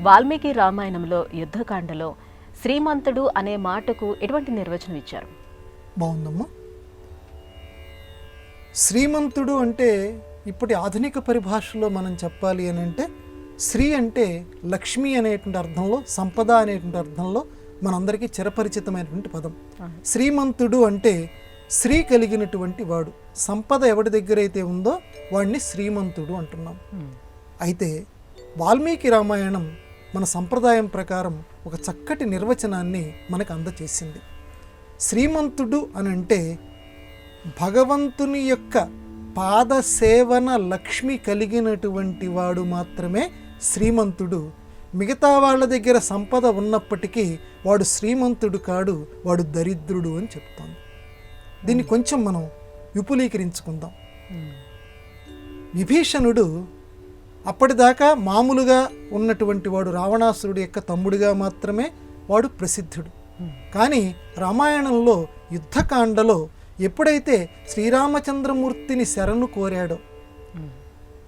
వాల్మీకి రామాయణంలో యుద్ధకాండలో శ్రీమంతుడు అనే మాటకు ఎటువంటి నిర్వచనం ఇచ్చారు? బాగుందమ్మా. శ్రీమంతుడు అంటే ఇప్పటి ఆధునిక పరిభాషలో మనం చెప్పాలి అని అంటే శ్రీ అంటే లక్ష్మి అనేటువంటి అర్థంలో, సంపద అనేటువంటి అర్థంలో మనందరికీ చిరపరిచితమైనటువంటి పదం. శ్రీమంతుడు అంటే శ్రీ కలిగినటువంటి వాడు, సంపద ఎవడి దగ్గర అయితే ఉందో వాడిని శ్రీమంతుడు అంటున్నాం. అయితే వాల్మీకి రామాయణం మన సంప్రదాయం ప్రకారం ఒక చక్కటి నిర్వచనాన్ని మనకు అందచేసింది. శ్రీమంతుడు అని అంటే భగవంతుని యొక్క పాద సేవన లక్ష్మి కలిగినటువంటి వాడు మాత్రమే శ్రీమంతుడు. మిగతా వాళ్ళ దగ్గర సంపద ఉన్నప్పటికీ వాడు శ్రీమంతుడు కాడు, వాడు దరిద్రుడు అని చెప్తాను. దీన్ని కొంచెం మనం విపులీకరించుకుందాం. విభీషణుడు అప్పటిదాకా మామూలుగా ఉన్నటువంటి వాడు, రావణాసురుడి యొక్క తమ్ముడిగా మాత్రమే వాడు ప్రసిద్ధుడు. కానీ రామాయణంలో యుద్ధకాండలో ఎప్పుడైతే శ్రీరామచంద్రమూర్తిని శరణు కోరాడో,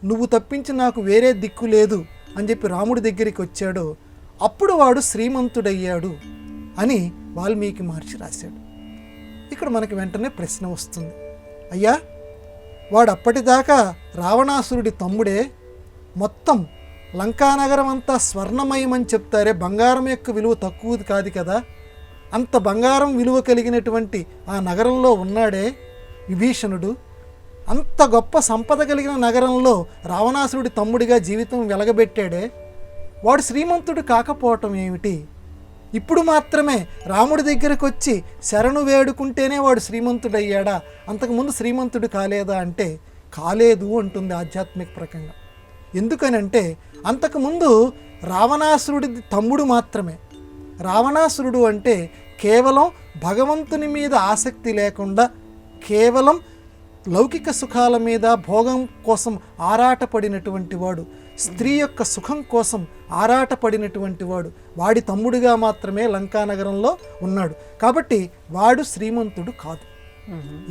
నువ్వు తప్పించి నాకు వేరే దిక్కు లేదు అని చెప్పి రాముడి దగ్గరికి వచ్చాడో, అప్పుడు వాడు శ్రీమంతుడయ్యాడు అని వాల్మీకి మహర్షి రాశాడు. ఇక్కడ మనకి వెంటనే ప్రశ్న వస్తుంది, అయ్యా వాడు అప్పటిదాకా రావణాసురుడి తమ్ముడే, మొత్తం లంకానగరం అంతా స్వర్ణమయమని చెప్తారే, బంగారం యొక్క విలువ తక్కువది కాదు కదా, అంత బంగారం విలువ కలిగినటువంటి ఆ నగరంలో ఉన్నాడే విభీషణుడు, అంత గొప్ప సంపద కలిగిన నగరంలో రావణాసురుడి తమ్ముడిగా జీవితం వెలగబెట్టాడే, వాడు శ్రీమంతుడు కాకపోవటం ఏమిటి? ఇప్పుడు మాత్రమే రాముడి దగ్గరకు వచ్చి శరణు వేడుకుంటేనే వాడు శ్రీమంతుడయ్యాడా, అంతకుముందు శ్రీమంతుడు కాలేదా అంటే కాలేదు అంటుంది ఆధ్యాత్మిక ప్రకంగా. ఎందుకనంటే అంతకుముందు రావణాసురుడి తమ్ముడు మాత్రమే. రావణాసురుడు అంటే కేవలం భగవంతుని మీద ఆసక్తి లేకుండా, కేవలం లౌకిక సుఖాల మీద భోగం కోసం ఆరాటపడినటువంటి వాడు, స్త్రీ యొక్క సుఖం కోసం ఆరాటపడినటువంటి వాడు, వాడి తమ్ముడిగా మాత్రమే లంకానగరంలో ఉన్నాడు. కాబట్టి వాడు శ్రీమంతుడు కాదు.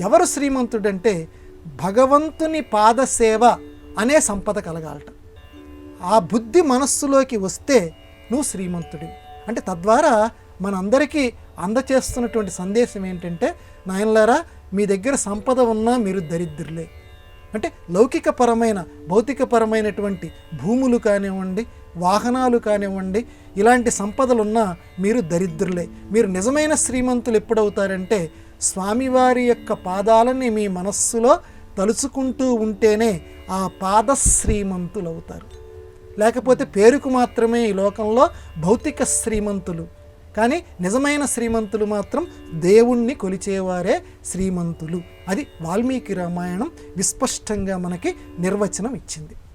ఎవరు శ్రీమంతుడంటే భగవంతుని పాదసేవ అనే సంపద కలగాలట. ఆ బుద్ధి మనస్సులోకి వస్తే నువ్వు శ్రీమంతుడివి. అంటే తద్వారా మనందరికీ అందచేస్తున్నటువంటి సందేశం ఏంటంటే, నాయనలారా మీ దగ్గర సంపద ఉన్నా మీరు దరిద్రులే. అంటే లౌకికపరమైన భౌతికపరమైనటువంటి భూములు కానివ్వండి, వాహనాలు కానివ్వండి, ఇలాంటి సంపదలున్నా మీరు దరిద్రులే. మీరు నిజమైన శ్రీమంతులు ఎప్పుడవుతారంటే స్వామివారి యొక్క పాదాలని మీ మనస్సులో తలుచుకుంటూ ఉంటేనే ఆ పాద శ్రీమంతులు అవుతారు. లేకపోతే పేరుకు మాత్రమే ఈ లోకంలో భౌతిక శ్రీమంతులు, కానీ నిజమైన శ్రీమంతులు మాత్రం దేవుణ్ణి కొలిచేవారే శ్రీమంతులు. అది వాల్మీకి రామాయణం విస్పష్టంగా మనకి నిర్వచనం ఇచ్చింది.